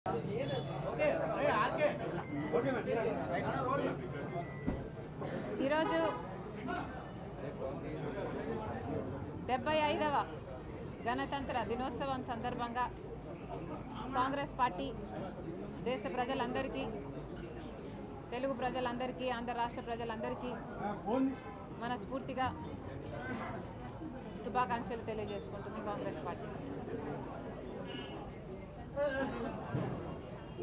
ఈరోజు 75వ గణతంత్ర దినోత్సవం సందర్భంగా కాంగ్రెస్ పార్టీ దేశ ప్రజలందరికీ, తెలుగు ప్రజలందరికీ, ఆంధ్ర రాష్ట్ర ప్రజలందరికీ మనస్ఫూర్తిగా శుభాకాంక్షలు తెలియజేసుకుంటుంది కాంగ్రెస్ పార్టీ.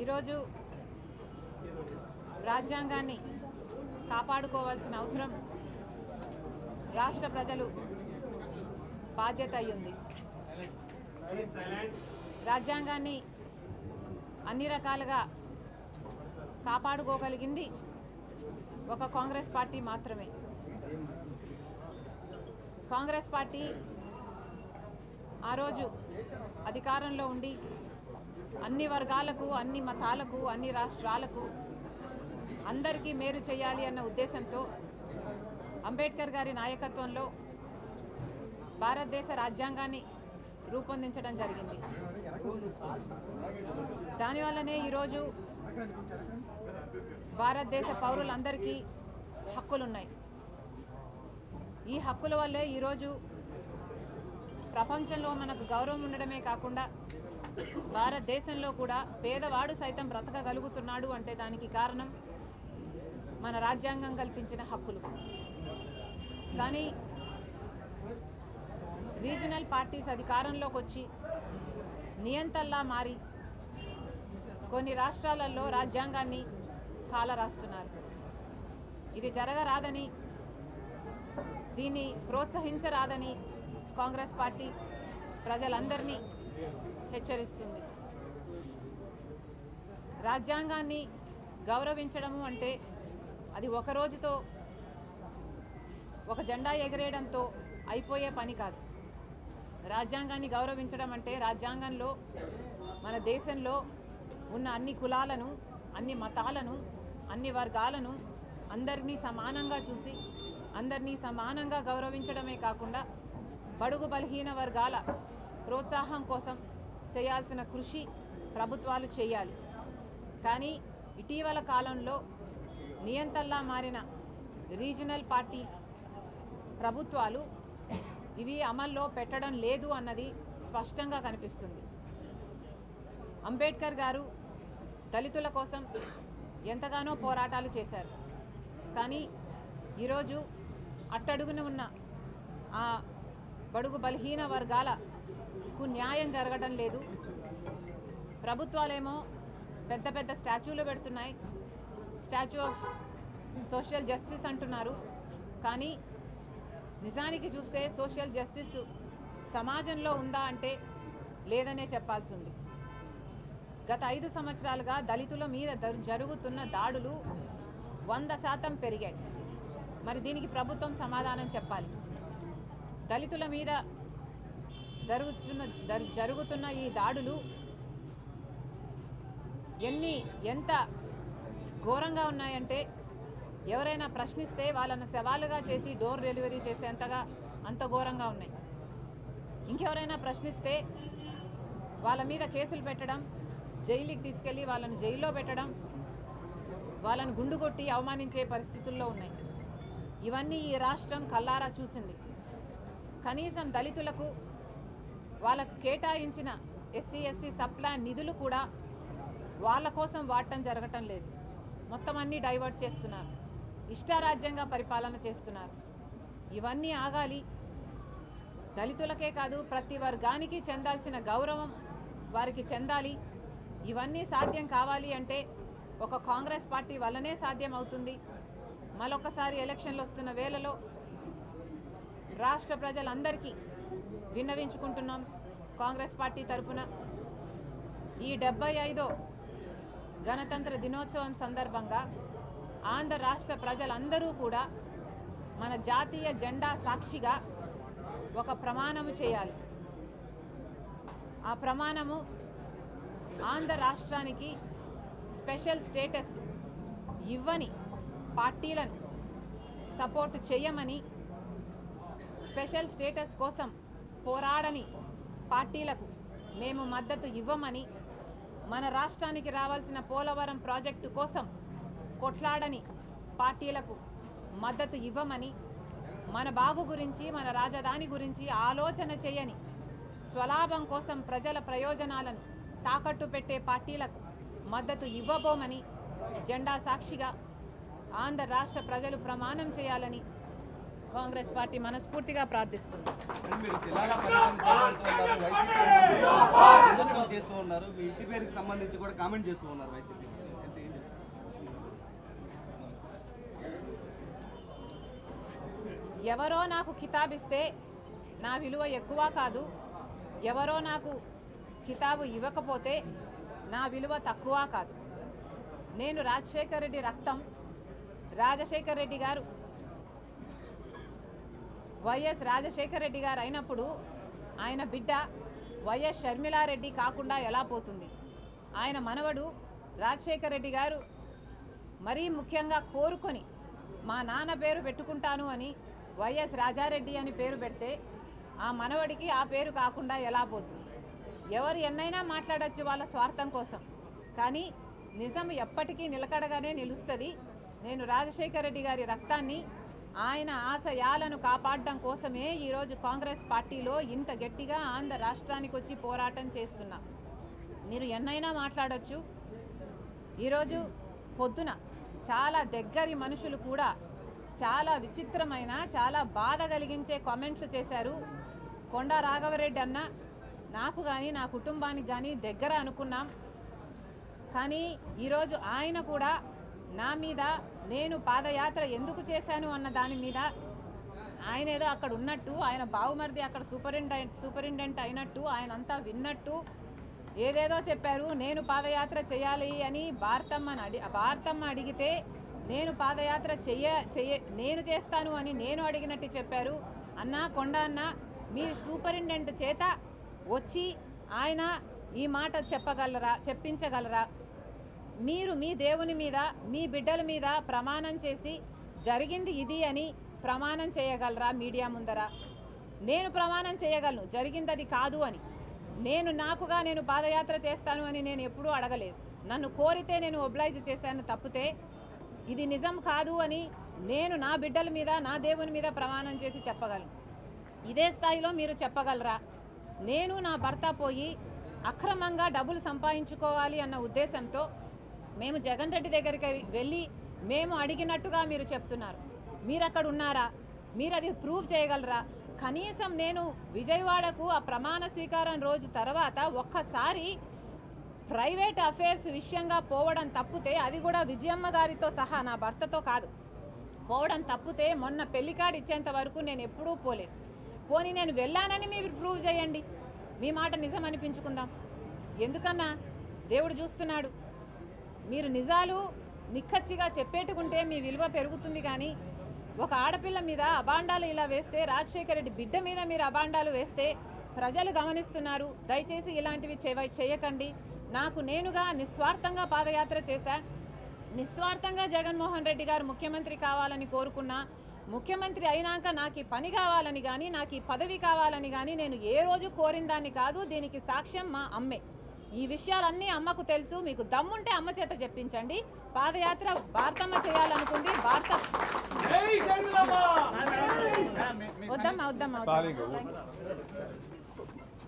ఈరోజు రాజ్యాంగాన్ని కాపాడుకోవాల్సిన అవసరం రాష్ట్ర ప్రజలు బాధ్యత అయ్యింది. రాజ్యాంగాన్ని అన్ని రకాలుగా కాపాడుకోగలిగింది ఒక కాంగ్రెస్ పార్టీ మాత్రమే. కాంగ్రెస్ పార్టీ ఆ రోజు అధికారంలో ఉండి అన్ని వర్గాలకు, అన్ని మతాలకు, అన్ని రాష్ట్రాలకు అందరికీ మేలు చేయాలి అన్న ఉద్దేశంతో అంబేద్కర్ గారి నాయకత్వంలో భారతదేశ రాజ్యాంగాన్ని రూపొందించడం జరిగింది. దానివల్లనే ఈరోజు భారతదేశ పౌరులందరికీ హక్కులున్నాయి. ఈ హక్కుల వల్లే ఈరోజు ప్రపంచంలో మనకు గౌరవం ఉండడమే కాకుండా భారతదేశంలో కూడా పేదవాడు సైతం బ్రతకగలుగుతున్నాడు అంటే దానికి కారణం మన రాజ్యాంగం కల్పించిన హక్కులు. కానీ రీజనల్ పార్టీస్ అధికారంలోకి వచ్చి నియంతల్లా మారి కొన్ని రాష్ట్రాలలో రాజ్యాంగాన్ని కాలరాస్తున్నారు. ఇది జరగరాదని, దీన్ని ప్రోత్సహించరాదని కాంగ్రెస్ పార్టీ ప్రజలందరినీ హెచ్చరిస్తుంది. రాజ్యాంగాన్ని గౌరవించడము అంటే అది ఒక రోజుతో, ఒక జెండా ఎగరేయడంతో అయిపోయే పని కాదు. రాజ్యాంగాన్ని గౌరవించడం అంటే రాజ్యాంగంలో మన దేశంలో ఉన్న అన్ని కులాలను, అన్ని మతాలను, అన్ని వర్గాలను అందరినీ సమానంగా చూసి అందరినీ సమానంగా గౌరవించడమే కాకుండా బడుగు బలహీన వర్గాల ప్రోత్సాహం కోసం చేయాల్సిన కృషి ప్రభుత్వాలు చేయాలి. కానీ ఇటీవల కాలంలో నియంతల్లా మారిన రీజనల్ పార్టీ ప్రభుత్వాలు ఇవి అమల్లో పెట్టడం లేదు అన్నది స్పష్టంగా కనిపిస్తుంది. అంబేద్కర్ గారు దళితుల కోసం ఎంతగానో పోరాటాలు చేశారు. కానీ ఈరోజు అట్టడుగున ఉన్న ఆ బడుగు బలహీన వర్గాలకు న్యాయం జరగడం లేదు. ప్రభుత్వాలేమో పెద్ద పెద్ద స్టాచ్యూలు పెడుతున్నాయి, స్టాచ్యూ ఆఫ్ సోషల్ జస్టిస్ అంటున్నారు. కానీ నిజానికి చూస్తే సోషల్ జస్టిస్ సమాజంలో ఉందా అంటే లేదనే చెప్పాల్సి ఉంది. గత 5 సంవత్సరాలుగా దళితుల మీద జరుగుతున్న దాడులు 100% పెరిగాయి. మరి దీనికి ప్రభుత్వం సమాధానం చెప్పాలి. దళితుల మీద జరుగుతున్న ఈ దాడులు ఎంత ఘోరంగా ఉన్నాయంటే ఎవరైనా ప్రశ్నిస్తే వాళ్ళను సవాలుగా చేసి డోర్ డెలివరీ చేసేంతగా అంత ఘోరంగా ఉన్నాయి. ఇంకెవరైనా ప్రశ్నిస్తే వాళ్ళ మీద కేసులు పెట్టడం, జైలుకి తీసుకెళ్ళి వాళ్ళను జైల్లో పెట్టడం, వాళ్ళను గుండు కొట్టి అవమానించే పరిస్థితుల్లో ఉన్నాయి. ఇవన్నీ ఈ రాష్ట్రం కల్లారా చూసింది. కనీసం దళితులకు వాళ్ళకు కేటాయించిన ఎస్సీ ఎస్టీ సప్లాన్ నిధులు కూడా వాళ్ళ కోసం వాడటం జరగటం లేదు. మొత్తం అన్నీ డైవర్ట్ చేస్తున్నారు, ఇష్టారాజ్యంగా పరిపాలన చేస్తున్నారు. ఇవన్నీ ఆగాలి. దళితులకే కాదు ప్రతి వర్గానికి చెందాల్సిన గౌరవం వారికి చెందాలి. ఇవన్నీ సాధ్యం కావాలి అంటే ఒక కాంగ్రెస్ పార్టీ వల్లనే సాధ్యం అవుతుంది. మరొకసారి ఎలక్షన్లు వస్తున్న వేళలో రాష్ట్ర ప్రజలందరికీ విన్నవించుకుంటున్నాం. కాంగ్రెస్ పార్టీ తరఫున ఈ 75వ గణతంత్ర దినోత్సవం సందర్భంగా ఆంధ్ర రాష్ట్ర ప్రజలందరూ కూడా మన జాతీయ జెండా సాక్షిగా ఒక ప్రమాణము చేయాలి. ఆ ప్రమాణము ఆంధ్ర రాష్ట్రానికి స్పెషల్ స్టేటస్ ఇవ్వని పార్టీలను సపోర్టు చేయమని, స్పెషల్ స్టేటస్ కోసం పోరాడని పార్టీలకు మేము మద్దతు ఇవ్వమని మన రాష్ట్రానికి రావాల్సిన పోలవరం ప్రాజెక్టు కోసం కొట్లాడని పార్టీలకు మద్దతు ఇవ్వమని, మన బాగు గురించి, మన రాజధాని గురించి ఆలోచన చేయని, స్వలాభం కోసం ప్రజల ప్రయోజనాలను తాకట్టు పెట్టే పార్టీలకు మద్దతు ఇవ్వబోమని జెండా సాక్షిగా ఆంధ్ర రాష్ట్ర ప్రజలు ప్రమాణం చేయాలని కాంగ్రెస్ పార్టీ మనస్ఫూర్తిగా ప్రార్థిస్తుంది. ఎవరో నాకు కితాబిస్తే నా విలువ ఎక్కువ కాదు, ఎవరో నాకు కితాబు ఇవ్వకపోతే నా విలువ తక్కువ కాదు. నేను రాజశేఖర్ రెడ్డి రక్తం. రాజశేఖర్ రెడ్డి గారు వైఎస్ రాజశేఖర్ రెడ్డి గారు అయినప్పుడు ఆయన బిడ్డ వైఎస్ షర్మిలారెడ్డి కాకుండా ఎలా పోతుంది? ఆయన మనవడు రాజశేఖర్ రెడ్డి గారు మరీ ముఖ్యంగా కోరుకొని మా నాన్న పేరు పెట్టుకుంటాను అని వైఎస్ రాజారెడ్డి అని పేరు పెడితే ఆ మనవడికి ఆ పేరు కాకుండా ఎలా పోతుంది? ఎవరు ఎన్నైనా మాట్లాడచ్చు వాళ్ళ స్వార్థం కోసం, కానీ నిజం ఎప్పటికీ నిలకడగానే నిలుస్తుంది. నేను రాజశేఖర్ రెడ్డి గారి రక్తాన్ని, ఆయన ఆశయాలను కాపాడడం కోసమే ఈరోజు కాంగ్రెస్ పార్టీలో ఇంత గట్టిగా ఆంధ్ర రాష్ట్రానికి వచ్చి పోరాటం చేస్తున్నా. మీరు ఎన్నైనా మాట్లాడచ్చు. ఈరోజు పొద్దున చాలా దగ్గరి మనుషులు కూడా చాలా విచిత్రమైన, చాలా బాధ కలిగించే కామెంట్లు చేశారు. కొండా రాఘవరెడ్డి అన్న నాకు కానీ నా కుటుంబానికి కానీ దగ్గర అనుకున్నాం, కానీ ఈరోజు ఆయన కూడా నా మీద నేను పాదయాత్ర ఎందుకు చేశాను అన్న దాని మీద ఆయన ఏదో అక్కడ ఉన్నట్టు, ఆయన బావుమరిది అక్కడ సూపరింటెండెంట్ అయినట్టు, ఆయన అంతా విన్నట్టు ఏదేదో చెప్పారు. నేను పాదయాత్ర చేయాలి అని భారతమ్మ అడిగితే నేను పాదయాత్ర నేను చేస్తాను అని నేను అడిగినట్టు చెప్పారు. అన్న కొండ అన్న, మీ సూపరింటెండెంట్ చేత వచ్చి ఆయన ఈ మాట చెప్పించగలరా? మీరు మీ దేవుని మీద, మీ బిడ్డల మీద ప్రమాణం చేసి జరిగింది ఇది అని ప్రమాణం చేయగలరా మీడియా ముందర? నేను ప్రమాణం చేయగలను జరిగింది అది కాదు అని. నేను పాదయాత్ర చేస్తాను అని నేను ఎప్పుడూ అడగలేదు. నన్ను కోరితే నేను ఒబ్లైజ్ చేశాను తప్పితే ఇది నిజం కాదు అని నేను నా బిడ్డల మీద, నా దేవుని మీద ప్రమాణం చేసి చెప్పగలను. ఇదే స్థాయిలో మీరు చెప్పగలరా? నేను నా భర్త పోయి అక్రమంగా డబ్బులు సంపాదించుకోవాలి అన్న ఉద్దేశంతో మేము జగన్ రెడ్డి దగ్గరికి వెళ్ళి మేము అడిగినట్టుగా మీరు చెప్తున్నారు. మీరు అక్కడ ఉన్నారా? మీరు అది ప్రూవ్ చేయగలరా? కనీసం నేను విజయవాడకు ఆ ప్రమాణ స్వీకారం రోజు తర్వాత ఒక్కసారి ప్రైవేట్ అఫేర్స్ విషయంగా పోవడం తప్పితే, అది కూడా విజయమ్మ గారితో సహా నా భర్తతో కాదు, పోవడం తప్పితే మొన్న పెళ్లి కార్డు ఇచ్చేంత వరకు నేను ఎప్పుడూ పోలేదు. పోనీ నేను వెళ్ళానని మీరు ప్రూవ్ చేయండి, మీ మాట నిజం అనిపించుకుందాం. ఎందుకన్నా దేవుడు చూస్తున్నాడు. మీరు నిజాలు నిక్కచ్చిగా చెప్పేట్టుకుంటే మీ విలువ పెరుగుతుంది. కానీ ఒక ఆడపిల్ల మీద అబాండాలు ఇలా వేస్తే, రాజశేఖర రెడ్డి బిడ్డ మీద మీరు అబాండాలు వేస్తే ప్రజలు గమనిస్తున్నారు. దయచేసి ఇలాంటివి చేయకండి. నాకు నేనుగా నిస్వార్థంగా పాదయాత్ర చేశా. నిస్వార్థంగా జగన్మోహన్ రెడ్డి గారు ముఖ్యమంత్రి కావాలని కోరుకున్నా. ముఖ్యమంత్రి అయినాక నాకు ఈ పని కావాలని కానీ, నాకు ఈ పదవి కావాలని కానీ నేను ఏ రోజు కోరిన దాన్ని కాదు. దీనికి సాక్ష్యం మా అమ్మే. ఈ విషయాలన్నీ అమ్మకు తెలుసు. మీకు దమ్ముంటే అమ్మ చేత చెప్పించండి. పాదయాత్ర భారతమ్మ చేయాలనుకుంది. వద్దమ్మా.